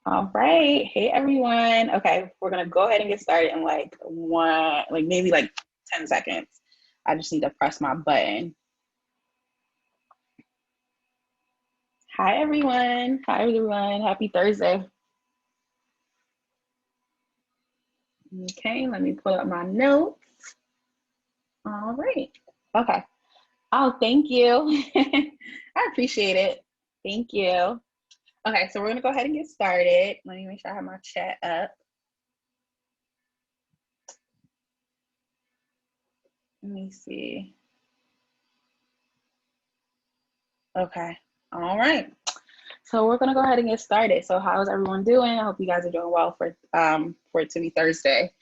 All right. Hey, everyone. Okay, we're gonna go ahead and get started in maybe like 10 seconds. I just need to press my button. Hi, everyone. Hi, everyone. Happy Thursday. Okay, let me pull up my notes. All right. Okay. Oh, thank you. I appreciate it. Thank you. Okay, so we're gonna go ahead and get started. Let me make sure I have my chat up. Let me see. Okay. All right. So we're gonna go ahead and get started. So how's everyone doing? I hope you guys are doing well for it to be Thursday.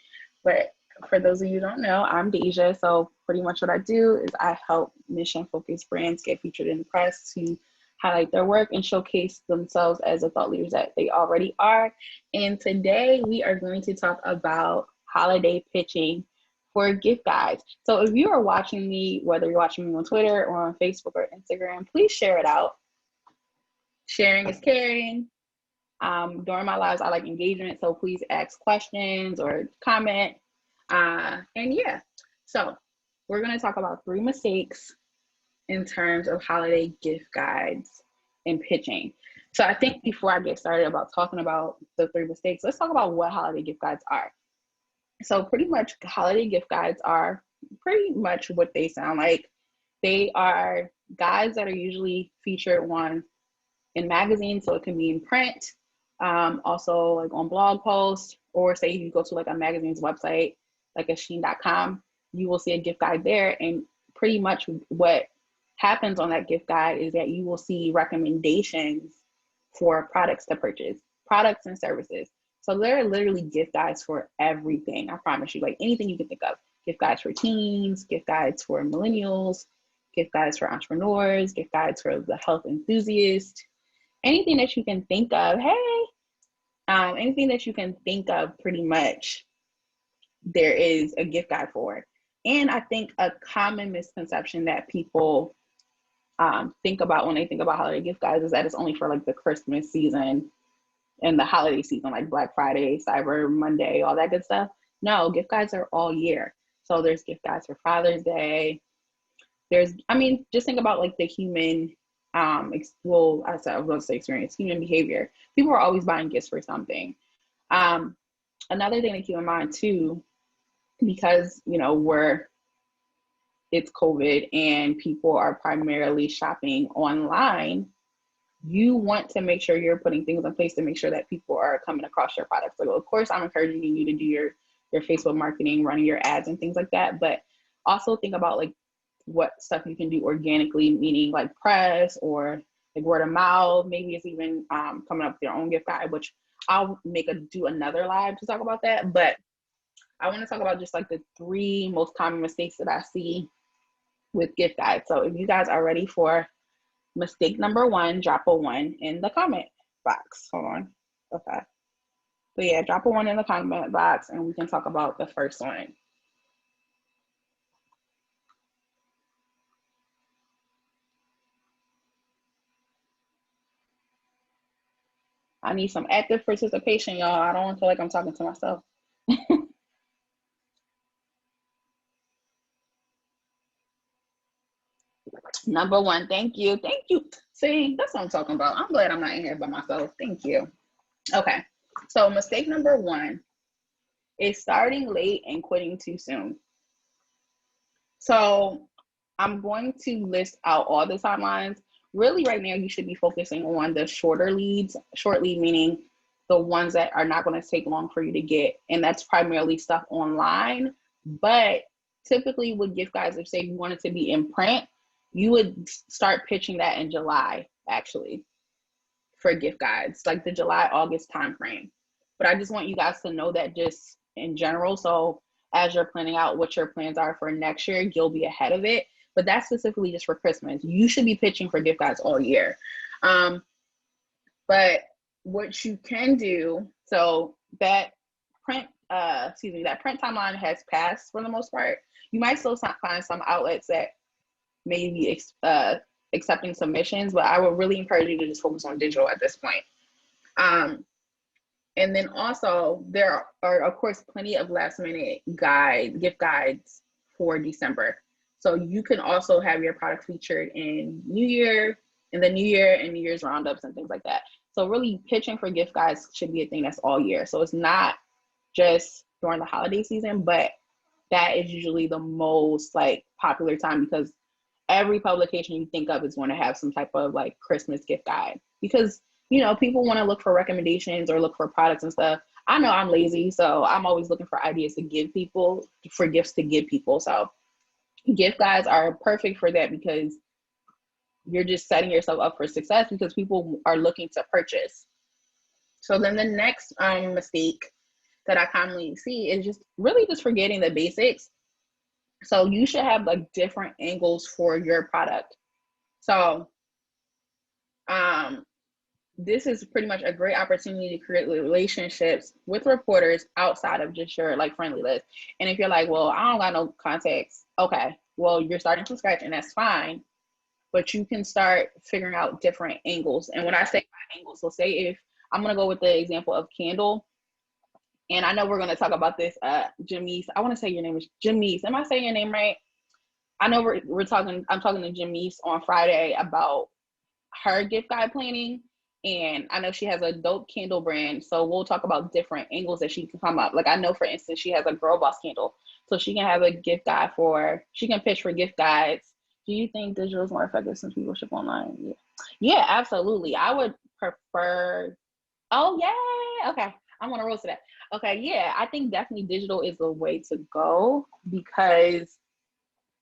But for those of you who don't know, I'm Deja. So pretty much what I do is I help mission focused brands get featured in the press to highlight their work and showcase themselves as the thought leaders that they already are. And today we are going to talk about holiday pitching for gift guides. So if you are watching me, whether you're watching me on Twitter or on Facebook or Instagram, please share it out. Sharing is caring. During my lives, I like engagement, so please ask questions or comment. And yeah, so we're going to talk about 3 mistakes in terms of holiday gift guides and pitching. So I think before I get started about talking about the 3 mistakes, let's talk about what holiday gift guides are. So pretty much holiday gift guides are pretty much what they sound like. They are guides that are usually featured in magazines, so it can be in print, also like on blog posts, or say you go to like a magazine's website, like a Sheen.com, you will see a gift guide there. And pretty much what happens on that gift guide is that you will see recommendations for products to purchase, products and services. So there are literally gift guides for everything. I promise you, like anything you can think of. Gift guides for teens, gift guides for millennials, gift guides for entrepreneurs, gift guides for the health enthusiast, anything that you can think of. Hey, anything that you can think of, pretty much there is a gift guide for. And I think a common misconception that people think about when they think about holiday gift guides is that it's only for like the Christmas season and the holiday season, like Black Friday, Cyber Monday, all that good stuff. No, gift guides are all year. So there's gift guides for Father's Day. Just think about like the human, I was going to say experience, human behavior. People are always buying gifts for something. Another thing to keep in mind too, because, it's COVID and people are primarily shopping online, you want to make sure you're putting things in place to make sure that people are coming across your products. So of course, I'm encouraging you to do your Facebook marketing, running your ads and things like that. But also think about like what stuff you can do organically, meaning like press or like word of mouth. Maybe it's even coming up with your own gift guide, which I'll do another live to talk about that. But I want to talk about just like the 3 most common mistakes that I see with gift guides. So if you guys are ready for mistake number 1, drop a 1 in the comment box. Hold on. Okay. So yeah, drop a 1 in the comment box and we can talk about the first one. I need some active participation, y'all. I don't want to feel like I'm talking to myself. Number 1, thank you. Thank you. See, that's what I'm talking about. I'm glad I'm not in here by myself. Thank you. Okay. So mistake number 1 is starting late and quitting too soon. So I'm going to list out all the timelines. Really, right now, you should be focusing on the shorter leads. Short lead meaning the ones that are not going to take long for you to get. And that's primarily stuff online. But typically with gift guides, if say you wanted to be in print, you would start pitching that in July, actually, for gift guides, like the July, August timeframe. But I just want you guys to know that just in general. So as you're planning out what your plans are for next year, you'll be ahead of it. But that's specifically just for Christmas. You should be pitching for gift guides all year. But what you can do, so that print timeline has passed for the most part. You might still find some outlets that may be accepting submissions, but I would really encourage you to just focus on digital at this point. And then also there are of course plenty of last minute gift guides for December. So you can also have your product featured in the New Year and New Year's roundups and things like that. So really pitching for gift guides should be a thing that's all year. So it's not just during the holiday season, but that is usually the most like popular time because every publication you think of is going to have some type of like Christmas gift guide because people want to look for recommendations or look for products and stuff. I know I'm lazy, so I'm always looking for ideas to give people, for gifts to give people. So gift guides are perfect for that because you're just setting yourself up for success because people are looking to purchase. So then the next mistake that I commonly see is just forgetting the basics. So you should have like different angles for your product. So this is pretty much a great opportunity to create relationships with reporters outside of just your like friendly list. And if you're like, well, I don't got no contacts, okay, well, you're starting from scratch and that's fine, but you can start figuring out different angles. And when I say angles, so say if I'm going to go with the example of candle, and I know we're going to talk about this, Jamise, I want to say your name is Jamise. Am I saying your name right? I know I'm talking to Jamise on Friday about her gift guide planning. And I know she has a dope candle brand. So we'll talk about different angles that she can come up. Like I know, for instance, she has a girl boss candle. So she can have a gift guide she can pitch for gift guides. Do you think digital is more effective since people ship online? Yeah, absolutely. I would prefer, oh yeah, okay. I'm on a roll to that. Okay, yeah, I think definitely digital is the way to go because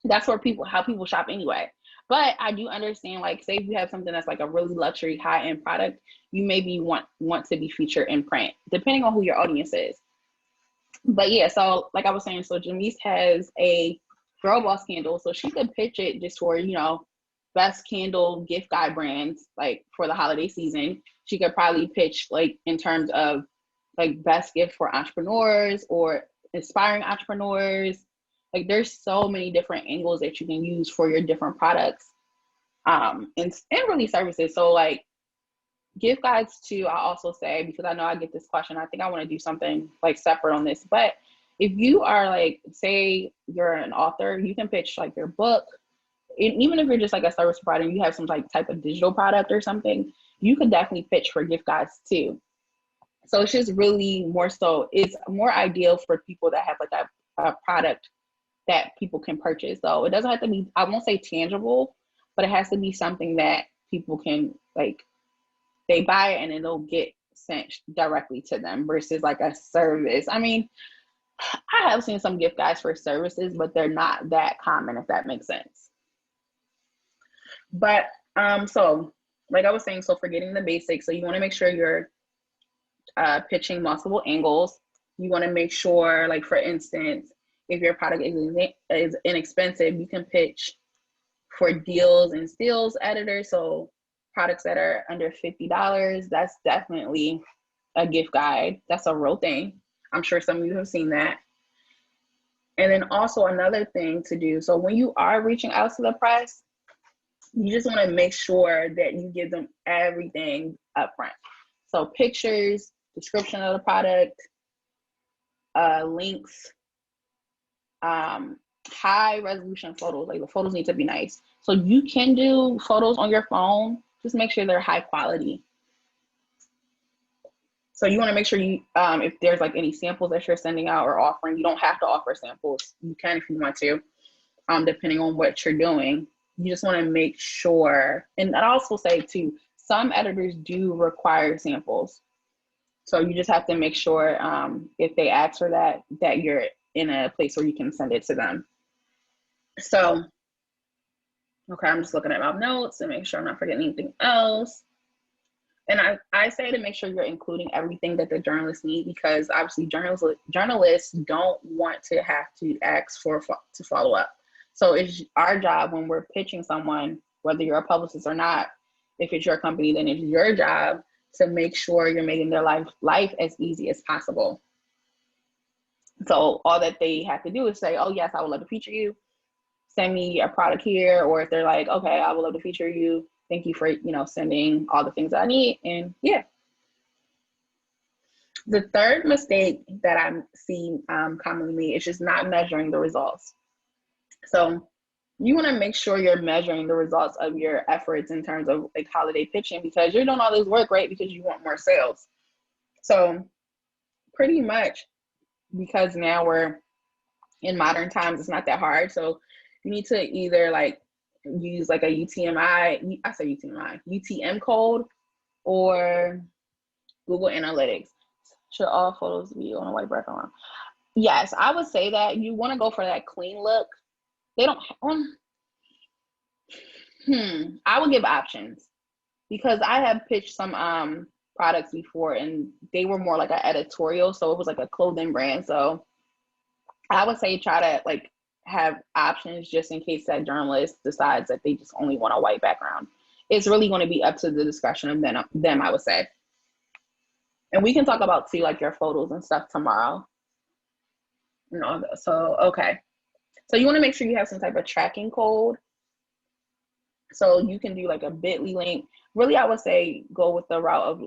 that's where how people shop anyway. But I do understand, like, say if you have something that's like a really luxury high-end product, you maybe want to be featured in print, depending on who your audience is. But yeah, so like I was saying, so Jamise has a girl boss candle, so she could pitch it just for, best candle gift guide brands, like for the holiday season. She could probably pitch like in terms of like best gift for entrepreneurs or inspiring entrepreneurs. Like there's so many different angles that you can use for your different products and really services. So like gift guides too, I also say, because I know I get this question, I think I want to do something like separate on this, but if you are like, say you're an author, you can pitch like your book, even if you're just like a service provider, you have some like type of digital product or something, you could definitely pitch for gift guides too. So it's just really more so, it's more ideal for people that have like a product that people can purchase. So it doesn't have to be, I won't say tangible, but it has to be something that people can like, they buy it and then they'll get sent directly to them versus like a service. I mean, I have seen some gift guides for services, but they're not that common, if that makes sense. But so like I was saying, so forgetting the basics, so you want to make sure you're pitching multiple angles. You want to make sure, like for instance, if your product is inexpensive, you can pitch for deals and steals editors. So products that are under $50, that's definitely a gift guide. That's a real thing. I'm sure some of you have seen that. And then also another thing to do, so when you are reaching out to the press, you just want to make sure that you give them everything up front. So pictures, description of the product, links, high resolution photos. Like the photos need to be nice. So you can do photos on your phone, just make sure they're high quality. So you want to make sure you, if there's like any samples that you're sending out or offering, you don't have to offer samples. You can if you want to, depending on what you're doing. You just want to make sure, and I'd also say too, some editors do require samples. So you just have to make sure if they ask for that, that you're in a place where you can send it to them. So, okay, I'm just looking at my notes and make sure I'm not forgetting anything else. And I say to make sure you're including everything that the journalists need, because obviously journalists don't want to have to ask to follow up. So it's our job when we're pitching someone, whether you're a publicist or not, if it's your company, then it's your job to make sure you're making their life as easy as possible. So all that they have to do is say, oh yes, I would love to feature you. Send me a product here. Or if they're like, okay, I would love to feature you. Thank you for, sending all the things I need. And yeah. The third mistake that I'm seeing commonly made is just not measuring the results. So you want to make sure you're measuring the results of your efforts in terms of like holiday pitching, because you're doing all this work, right? Because you want more sales. So pretty much, because now we're in modern times, it's not that hard. So you need to either like use like a UTM code or Google Analytics. Should all photos be on a white background? Yes, I would say that you want to go for that clean look. They don't. I would give options, because I have pitched some products before and they were more like an editorial, so it was like a clothing brand. So I would say try to like have options just in case that journalist decides that they just only want a white background. It's really going to be up to the discretion of them, I would say. And we can talk about too, like your photos and stuff tomorrow. No, so okay. So you want to make sure you have some type of tracking code. So you can do like a bit.ly link. Really, I would say go with the route of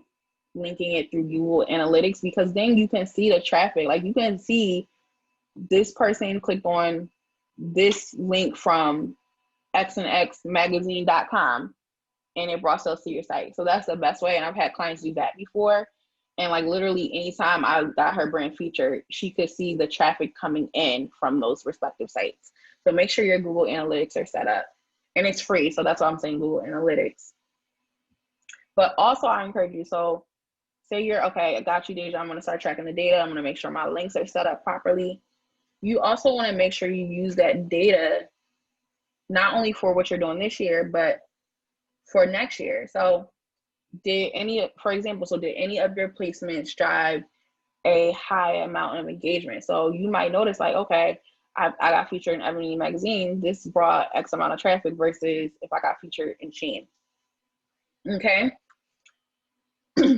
linking it through Google Analytics, because then you can see the traffic. Like you can see this person clicked on this link from xandxmagazine.com and it brought sales to your site. So that's the best way. And I've had clients do that before. And like literally anytime I got her brand featured, she could see the traffic coming in from those respective sites. So make sure your Google Analytics are set up. And it's free. So that's why I'm saying Google Analytics. But also I encourage you, so say you're, okay, I got you, Deja, I'm gonna start tracking the data. I'm gonna make sure my links are set up properly. You also wanna make sure you use that data not only for what you're doing this year, but for next year. So did any of your placements drive a high amount of engagement? So you might notice like, okay, I got featured in Ebony magazine. This brought X amount of traffic versus if I got featured in Shein. Okay.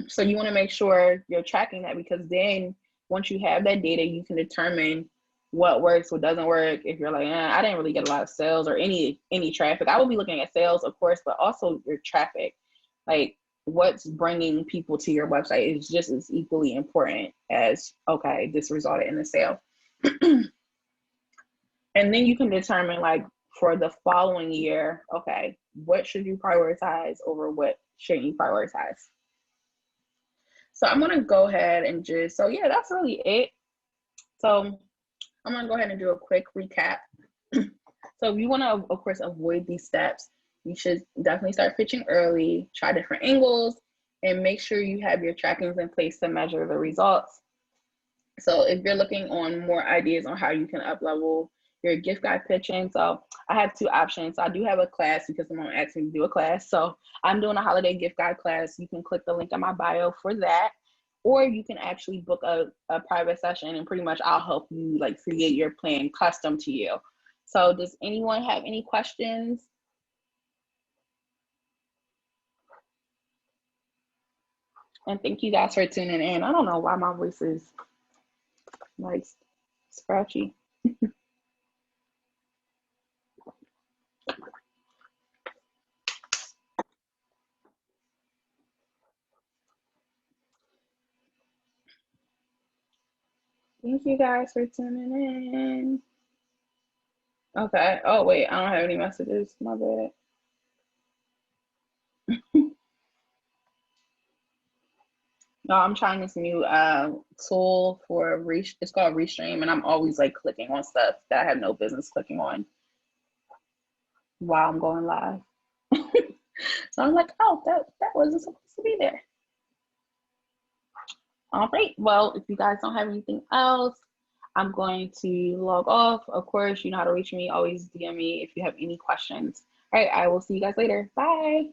So you want to make sure you're tracking that, because then once you have that data, you can determine what works, what doesn't work. If you're like, I didn't really get a lot of sales or any traffic, I will be looking at sales, of course, but also your traffic. Like what's bringing people to your website is just as equally important as, okay, this resulted in a sale. And then you can determine like for the following year, okay, what should you prioritize over what shouldn't you prioritize? So I'm going to go ahead and so yeah, that's really it. So I'm going to go ahead and do a quick recap. So if you want to, of course, avoid these steps, you should definitely start pitching early, try different angles, and make sure you have your trackings in place to measure the results. So if you're looking on more ideas on how you can up-level your gift guide pitching, so I have two options. So I do have a class because someone asked me to do a class. So I'm doing a holiday gift guide class. You can click the link in my bio for that, or you can actually book a private session and pretty much I'll help you like create your plan custom to you. So does anyone have any questions? And thank you guys for tuning in. I don't know why my voice is like scratchy. Thank you guys for tuning in. Okay. Oh, wait, I don't have any messages. My bad. No, I'm trying this new tool for it's called Restream, and I'm always like clicking on stuff that I have no business clicking on while I'm going live. So I'm like, oh, that wasn't supposed to be there. All right. Well, if you guys don't have anything else, I'm going to log off. Of course, you know how to reach me. Always DM me if you have any questions. All right. I will see you guys later. Bye.